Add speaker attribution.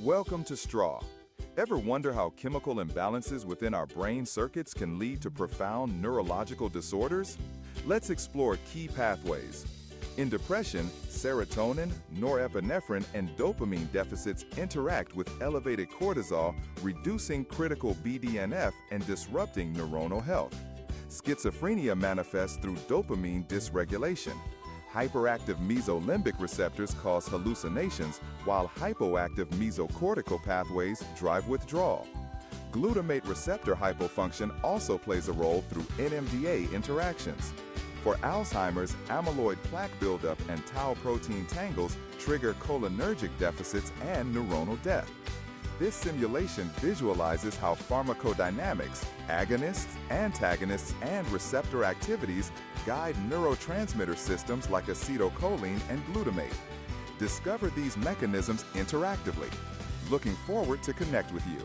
Speaker 1: Welcome to Straw. Ever wonder how chemical imbalances within our brain circuits can lead to profound neurological disorders? Let's explore key pathways. In depression, serotonin, norepinephrine, and dopamine deficits interact with elevated cortisol, reducing critical BDNF and disrupting neuronal health. Schizophrenia manifests through dopamine dysregulation. Hyperactive mesolimbic receptors cause hallucinations, while hypoactive mesocortical pathways drive withdrawal. Glutamate receptor hypofunction also plays a role through NMDA interactions. For Alzheimer's, amyloid plaque buildup and tau protein tangles trigger cholinergic deficits and neuronal death. This simulation visualizes how pharmacodynamics, agonists, antagonists, and receptor activities guide neurotransmitter systems like acetylcholine and glutamate. Discover these mechanisms interactively. Looking forward to connect with you.